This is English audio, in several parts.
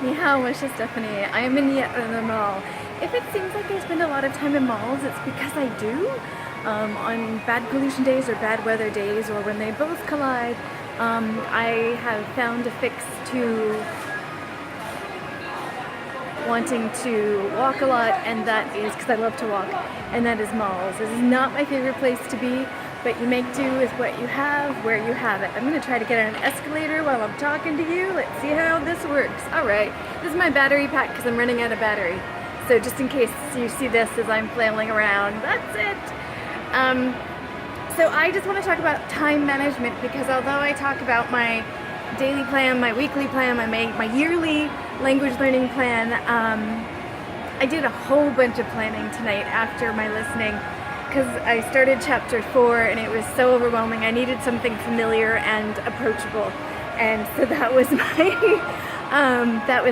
Ni hao, Wisha Stephanie. I am in the mall. If it seems like I spend a lot of time in malls, it's because I do. On bad pollution days or bad weather days, or when they both collide, I have found a fix to wanting to walk a lot, and that is because I love to walk, and that is malls. This is not my favorite place to be, but you make do with what you have, where you have it. I'm going to try to get on an escalator while I'm talking to you. Let's see how this works. Alright, this is my battery pack because I'm running out of battery. So just in case you see this as I'm flailing around, that's it. So I just want to talk about time management, because although I talk about my daily plan, my weekly plan, my yearly language learning plan, I did a whole bunch of planning tonight after my listening, because I started chapter 4 and it was so overwhelming. I needed something familiar and approachable, and so that was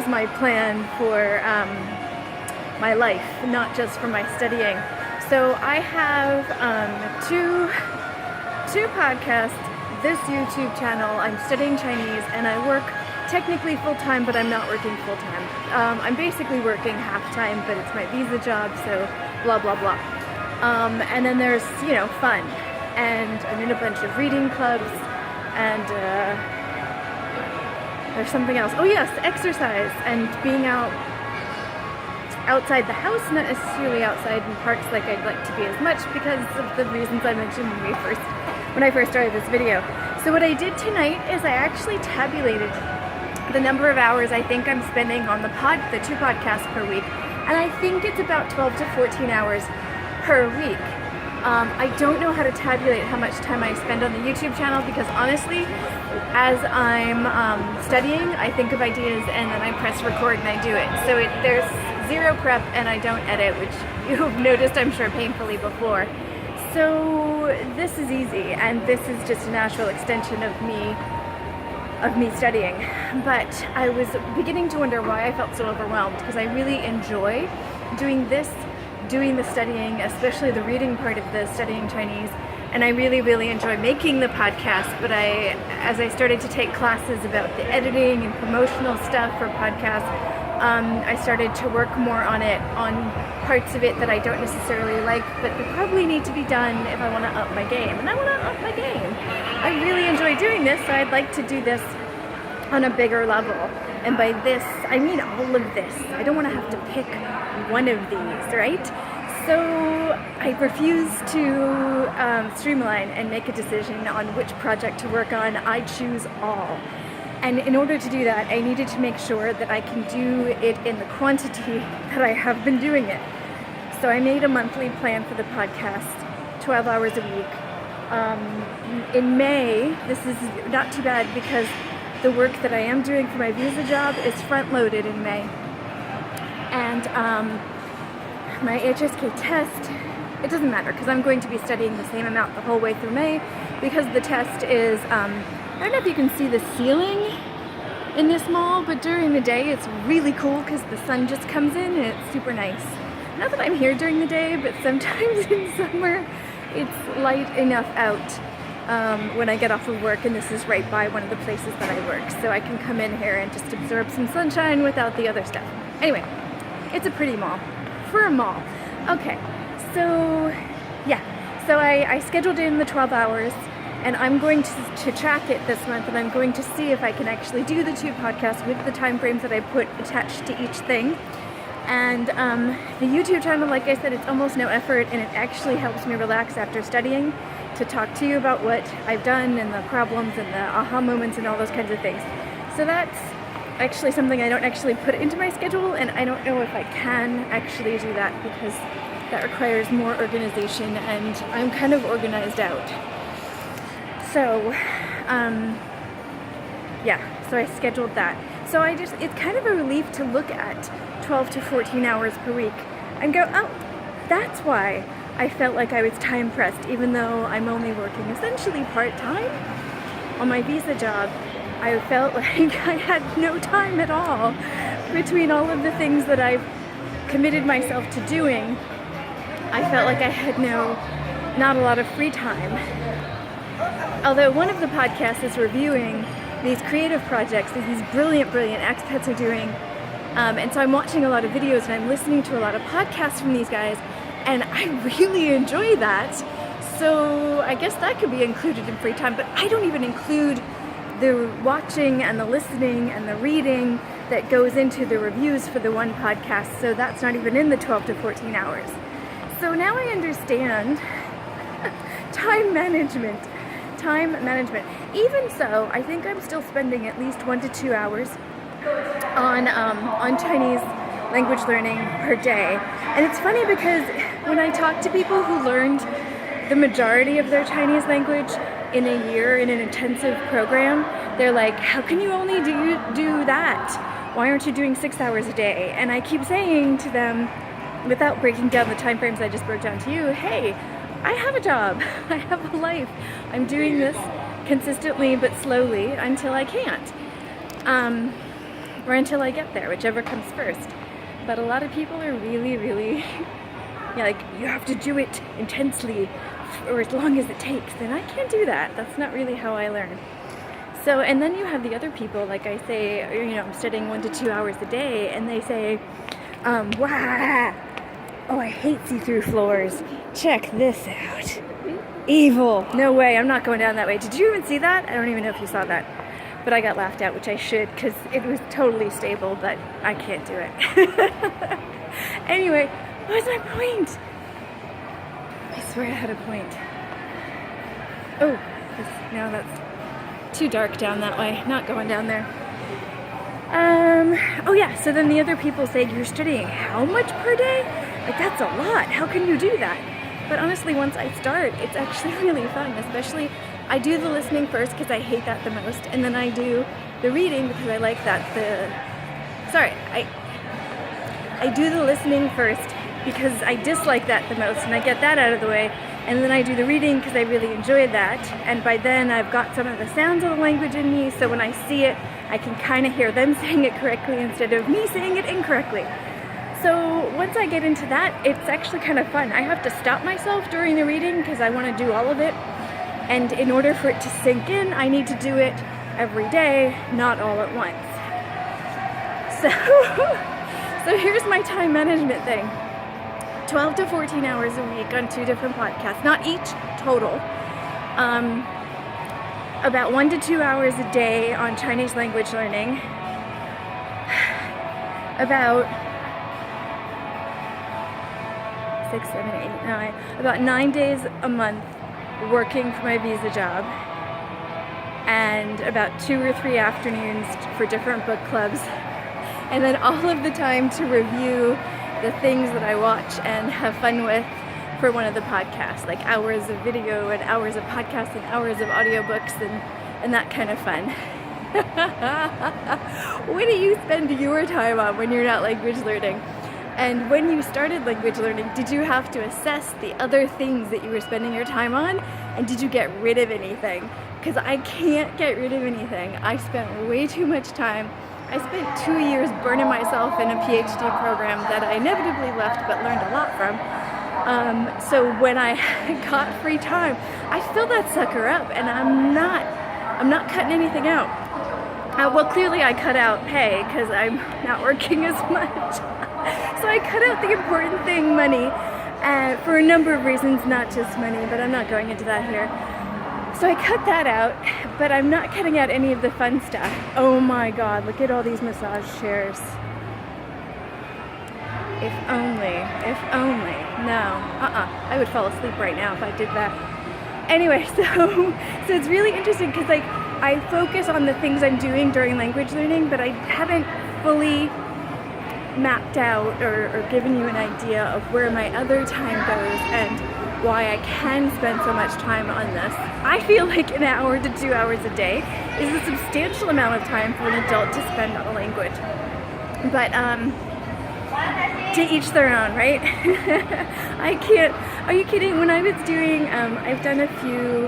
my plan for my life, not just for my studying. So I have two podcasts, this YouTube channel. I'm studying Chinese, and I work technically full-time, but I'm not working full-time. I'm basically working half-time, but it's my visa job, so blah, blah, blah. And then there's, fun. And I'm in a bunch of reading clubs, and there's something else. Oh yes, exercise and being outside the house, not necessarily outside in parks like I'd like to be as much, because of the reasons I mentioned when I first started this video. So what I did tonight is I actually tabulated the number of hours I think I'm spending on the two podcasts per week, and I think it's about 12 to 14 hours per week. I don't know how to tabulate how much time I spend on the YouTube channel, because honestly, as I'm studying, I think of ideas and then I press record and I do it. So there's zero prep, and I don't edit, which you've noticed, I'm sure, painfully before. So this is easy, and this is just a natural extension of me studying. But I was beginning to wonder why I felt so overwhelmed, because I really enjoy doing the studying, especially the reading part of the studying Chinese, and I really, really enjoy making the podcast. But as I started to take classes about the editing and promotional stuff for podcasts, I started to work more on parts of it that I don't necessarily like, but that probably need to be done if I want to up my game. And I want to up my game. I really enjoy doing this, so I'd like to do this on a bigger level. And by this, I mean all of this. I don't want to have to pick one of these, right? So I refuse to streamline and make a decision on which project to work on. I choose all. And in order to do that, I needed to make sure that I can do it in the quantity that I have been doing it. So I made a monthly plan for the podcast, 12 hours a week. In May, this is not too bad, because the work that I am doing for my visa job is front-loaded in May. And my HSK test, it doesn't matter, because I'm going to be studying the same amount the whole way through May, because the test is, I don't know if you can see the ceiling in this mall, but during the day it's really cool because the sun just comes in and it's super nice. Not that I'm here during the day, but sometimes in summer it's light enough out when I get off of work, and this is right by one of the places that I work, so I can come in here and just absorb some sunshine without the other stuff. Anyway, it's a pretty mall for a mall. Okay, so yeah, so I scheduled in the 12 hours, and I'm going to track it this month, and I'm going to see if I can actually do the two podcasts with the time frames that I put attached to each thing. And the YouTube channel, like I said, it's almost no effort, and it actually helps me relax after studying, to talk to you about what I've done and the problems and the aha moments and all those kinds of things. So that's actually something I don't actually put into my schedule, and I don't know if I can actually do that, because that requires more organization, and I'm kind of organized out. So, so I scheduled that. So it's kind of a relief to look at 12 to 14 hours per week and go, oh, that's why I felt like I was time pressed, even though I'm only working essentially part-time on my visa job. I felt like I had no time at all between all of the things that I've committed myself to doing. I felt like I had not a lot of free time. Although one of the podcasts is reviewing these creative projects that these brilliant expats are doing And so I'm watching a lot of videos and I'm listening to a lot of podcasts from these guys, and I really enjoy that. So I guess that could be included in free time, but I don't even include the watching and the listening and the reading that goes into the reviews for the one podcast, so that's not even in the 12 to 14 hours. So now I understand time management. Even so, I think I'm still spending at least 1 to 2 hours on Chinese language learning per day. And it's funny because when I talk to people who learned the majority of their Chinese language in a year in an intensive program, they're like, how can you only do that? Why aren't you doing 6 hours a day? And I keep saying to them, without breaking down the time frames I just broke down to you, hey, I have a job, I have a life. I'm doing this consistently but slowly until I can't. Or until I get there, whichever comes first. But a lot of people are really, like, you have to do it intensely or as long as it takes. And I can't do that. That's not really how I learn. So, and then you have the other people, like I say, I'm studying 1 to 2 hours a day, and they say, wow, oh, I hate see-through floors. Check this out. Evil. No way, I'm not going down that way. Did you even see that? I don't even know if you saw that. But I got laughed at, which I should, because it was totally stable, but I can't do it. Anyway, what was my point? I swear I had a point. Oh, now that's too dark down that way. Not going down there. Oh yeah, so then the other people say, you're studying how much per day? Like, that's a lot. How can you do that? But honestly, once I start, it's actually really fun, especially I do the listening first because I hate that the most, and then I do the reading because I like that I do the listening first because I dislike that the most, and I get that out of the way, and then I do the reading because I really enjoy that, and by then I've got some of the sounds of the language in me, so when I see it, I can kind of hear them saying it correctly instead of me saying it incorrectly. So once I get into that, it's actually kind of fun. I have to stop myself during the reading because I want to do all of it. And in order for it to sink in, I need to do it every day, not all at once. So here's my time management thing. 12 to 14 hours a week on 2 different podcasts, not each, total. About 1 to 2 hours a day on Chinese language learning. About 6, 7, 8, 9, about 9 days a month working for my visa job, and about 2 or 3 afternoons for different book clubs, and then all of the time to review the things that I watch and have fun with for one of the podcasts, like hours of video and hours of podcasts and hours of audiobooks and that kind of fun. What do you spend your time on when you're not language learning? And when you started language learning, did you have to assess the other things that you were spending your time on? And did you get rid of anything? Because I can't get rid of anything. I spent way too much time. I spent 2 years burning myself in a PhD program that I inevitably left but learned a lot from. So when I got free time, I filled that sucker up, and I'm not cutting anything out. Well, clearly I cut out pay because I'm not working as much. So I cut out the important thing, money, for a number of reasons, not just money, but I'm not going into that here. So I cut that out, but I'm not cutting out any of the fun stuff. Oh my God, look at all these massage chairs. If only, no, I would fall asleep right now if I did that. Anyway, so it's really interesting because like I focus on the things I'm doing during language learning, but I haven't fully mapped out or given you an idea of where my other time goes and why I can spend so much time on this. I feel like an hour to 2 hours a day is a substantial amount of time for an adult to spend on a language. But to each their own, right? I can't, are you kidding? When I was doing, I've done a few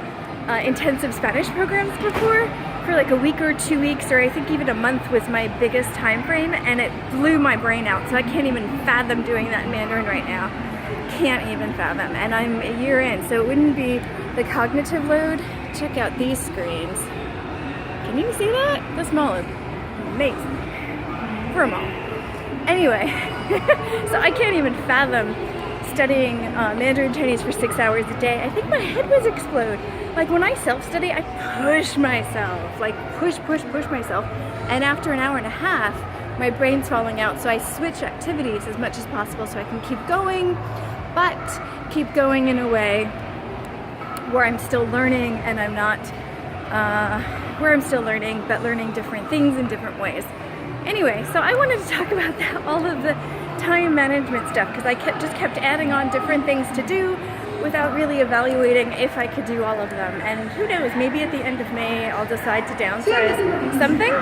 intensive Spanish programs before, for like a week or 2 weeks, or I think even a month was my biggest time frame, and it blew my brain out, so I can't even fathom doing that in Mandarin right now. Can't even fathom, and I'm a year in, so it wouldn't be the cognitive load. Check out these screens. Can you see that? The small is amazing. For a mall. Anyway, so I can't even fathom studying Mandarin Chinese for 6 hours a day. I think my head would explode. Like when I self-study, I push myself, like push myself. And after an hour and a half, my brain's falling out. So I switch activities as much as possible so I can keep going, but keep going in a way where I'm still learning and I'm not, where I'm still learning, but learning different things in different ways. Anyway, so I wanted to talk about that, all of the time management stuff, because I just kept adding on different things to do without really evaluating if I could do all of them. And who knows, maybe at the end of May I'll decide to downsize something,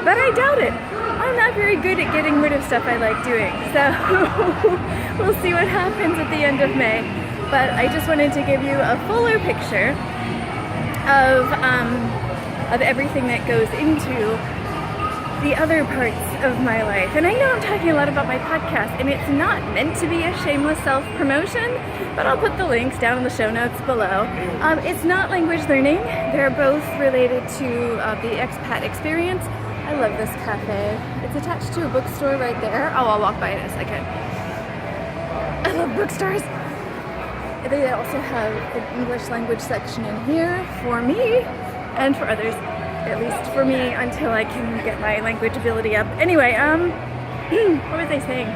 but I doubt it. I'm not very good at getting rid of stuff I like doing, so we'll see what happens at the end of May. But I just wanted to give you a fuller picture of everything that goes into the other parts of my life. And I know I'm talking a lot about my podcast, and it's not meant to be a shameless self-promotion, but I'll put the links down in the show notes below. It's not language learning. They're both related to the expat experience. I love this cafe. It's attached to a bookstore right there. Oh, I'll walk by it in a second. I love bookstores. They also have an English language section in here for me and for others. At least for me, until I can get my language ability up. Anyway, what was I saying?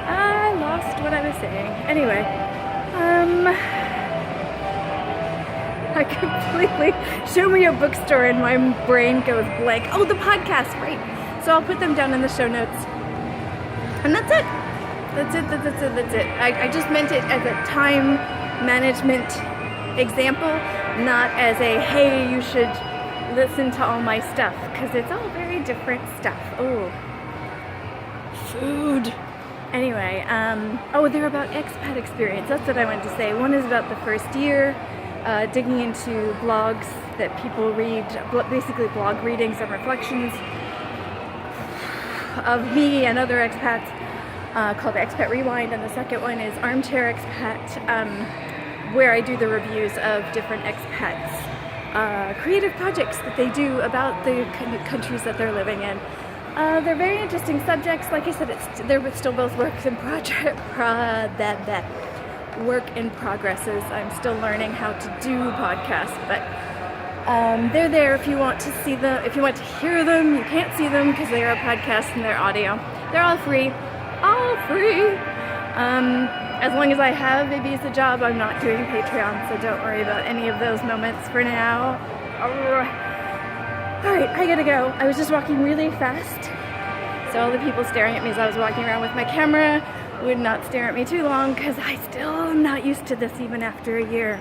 I lost what I was saying. Anyway, I completely show me a bookstore and my brain goes blank. Oh, the podcast, right? So I'll put them down in the show notes. And that's it. That's it. I just meant it as a time management example, not as a, hey, you should listen to all my stuff, because it's all very different stuff. Oh, food. Anyway, they're about expat experience. That's what I wanted to say. One is about the first year, digging into blogs that people read, basically blog readings and reflections of me and other expats, called Expat Rewind. And the second one is Armchair Expat, where I do the reviews of different expats, creative projects that they do about the countries that they're living in. They're very interesting subjects. Like I said, they're still both works in work in progresses. I'm still learning how to do podcasts, but they're there if you want to see them. If you want to hear them, you can't see them because they are a podcast and they're audio. They're all free. As long as I have Baby Is a Job, I'm not doing Patreon, so don't worry about any of those moments for now. Alright, I gotta go. I was just walking really fast, so all the people staring at me as I was walking around with my camera would not stare at me too long, because I still am not used to this even after a year.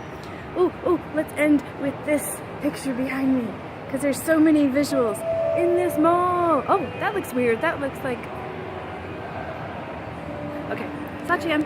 Ooh, let's end with this picture behind me, because there's so many visuals in this mall. Oh, that looks weird. That looks like... Okay, Sachiam.